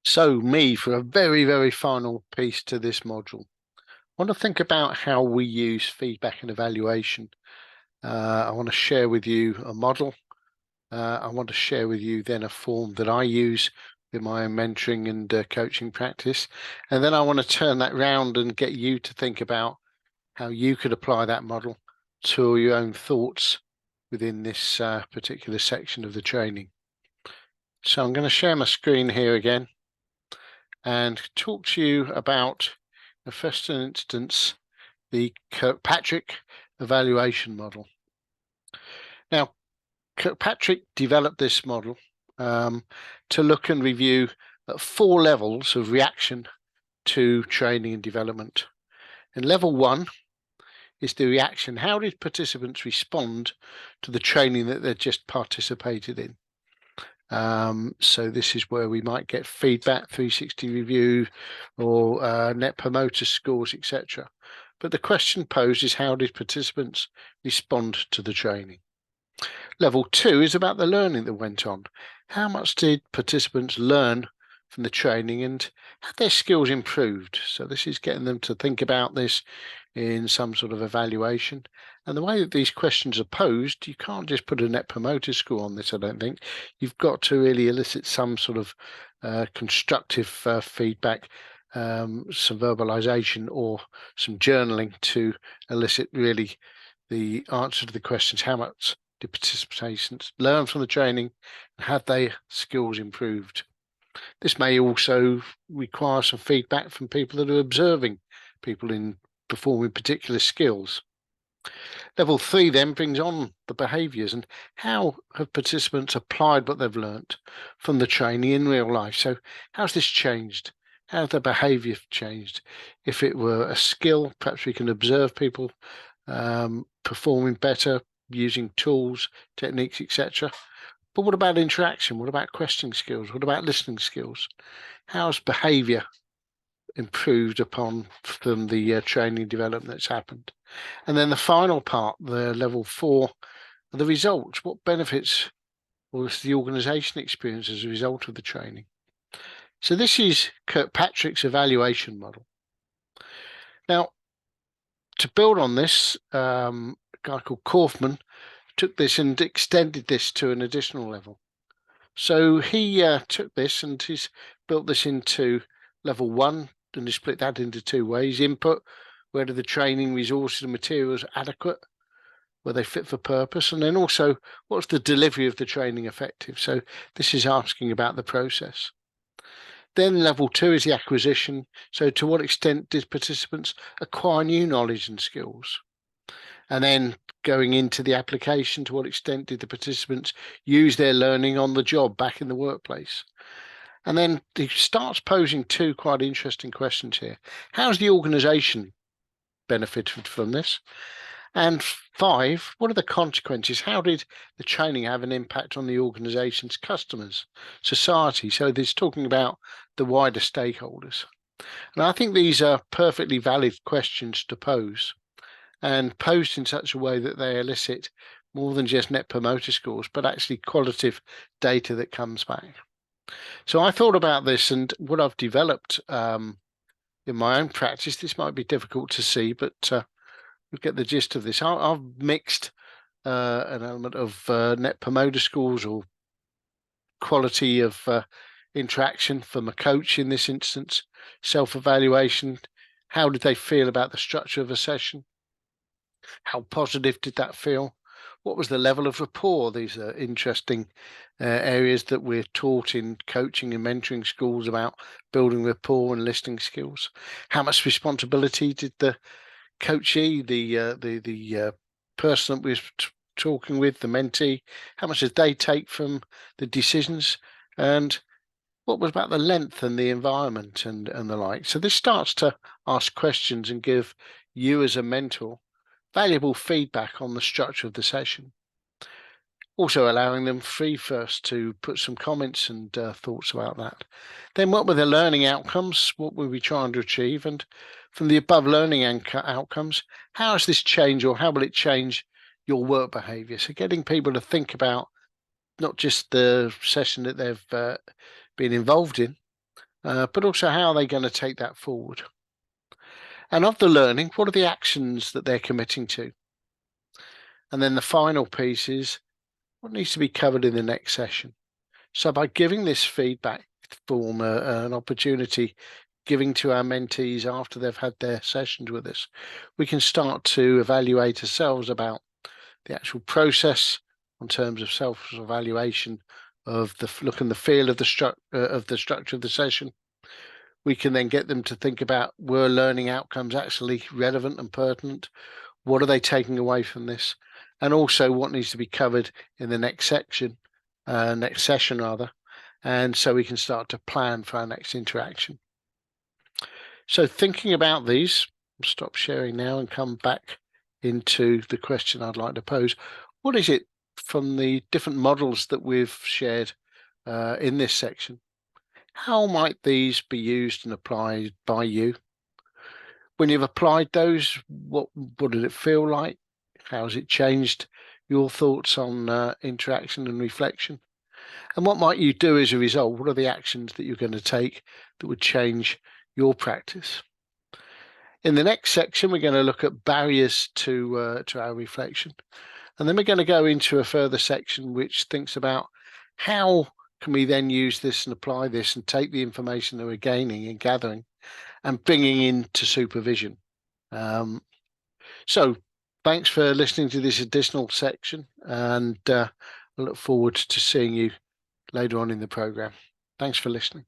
So me, for a very, very final piece to this module, I want to think about how we use feedback and evaluation. I want to share with you a model. I want to share with you then a form that I use in my own mentoring and coaching practice. And then I want to turn that round and get you to think about how you could apply that model to your own thoughts within this particular section of the training. So I'm going to share my screen here again and talk to you about, in the first instance, the Kirkpatrick evaluation model. Now, Kirkpatrick developed this model to look and review at 4 levels of reaction to training and development. And level 1 is the reaction. How did participants respond to the training that they'd just participated in? So this is where we might get feedback, 360 review, or net promoter scores, etc. But the question posed is, how did participants respond to the training? Level 2 is about the learning that went on. How much did participants learn from the training, and have their skills improved? So this is getting them to think about this in some sort of evaluation. And the way that these questions are posed, you can't just put a net promoter score on this, I don't think. You've got to really elicit some sort of constructive feedback, some verbalization or some journaling to elicit really the answer to the questions. How much did participants learn from the training, and have their skills improved? This may also require some feedback from people that are observing people in performing particular skills. Level 3 then brings on the behaviours, and how have participants applied what they've learnt from the training in real life? So how's this changed? How has their behaviour changed? If it were a skill, perhaps we can observe people performing better, using tools, techniques, etc. But what about interaction? What about questioning skills? What about listening skills? How's behaviour improved upon from the training development that's happened? And then the final part, the level 4, the results. What benefits was the organisation experience as a result of the training? So this is Kirkpatrick's evaluation model. Now, to build on this, a guy called Kaufman took this and extended this to an additional level. So he took this and he's built this into level 1, and he split that into 2 ways. Input, whether the training resources and materials are adequate, were they fit for purpose, and then also what's the delivery of the training effective. So this is asking about the process. Then level 2 is the acquisition. So to what extent did participants acquire new knowledge and skills? And then going into the application, to what extent did the participants use their learning on the job back in the workplace? And then he starts posing 2 quite interesting questions here. How's the organisation benefited from this? And 5, what are the consequences? How did the training have an impact on the organisation's customers, society? So this is talking about the wider stakeholders. And I think these are perfectly valid questions to pose, and posed in such a way that they elicit more than just net promoter scores, but actually qualitative data that comes back. So I thought about this, and what I've developed in my own practice, this might be difficult to see, but you'll get the gist of this. I've mixed an element of net promoter scores or quality of interaction from a coach in this instance, self-evaluation. How did they feel about the structure of a session? How positive did that feel? What was the level of rapport? These are interesting areas that we're taught in coaching and mentoring schools about building rapport and listening skills. How much responsibility did the coachee, the person that we're talking with, the mentee, how much did they take from the decisions? And what was about the length and the environment and the like? So this starts to ask questions and give you as a mentor valuable feedback on the structure of the session. Also allowing them free first to put some comments and thoughts about that. Then what were the learning outcomes? What were we trying to achieve? And from the above learning outcomes, how has this changed, or how will it change your work behaviour? So getting people to think about not just the session that they've been involved in, but also how are they going to take that forward? And of the learning, what are the actions that they're committing to? And then the final piece is what needs to be covered in the next session. So by giving this feedback form an opportunity, giving to our mentees after they've had their sessions with us, we can start to evaluate ourselves about the actual process in terms of self-evaluation of the look and the feel of the structure of the session. We can then get them to think about, were learning outcomes actually relevant and pertinent? What are they taking away from this? And also what needs to be covered in the next section, next session rather. And so we can start to plan for our next interaction. So thinking about these, I'll stop sharing now and come back into the question I'd like to pose. What is it from the different models that we've shared in this section? How might these be used and applied by you? When you've applied those, what did it feel like? How has it changed your thoughts on interaction and reflection? And what might you do as a result? What are the actions that you're going to take that would change your practice? In the next section, we're going to look at barriers to our reflection. And then we're going to go into a further section which thinks about how can we then use this and apply this and take the information that we're gaining and gathering and bringing into supervision. So thanks for listening to this additional section, and I look forward to seeing you later on in the program. Thanks for listening.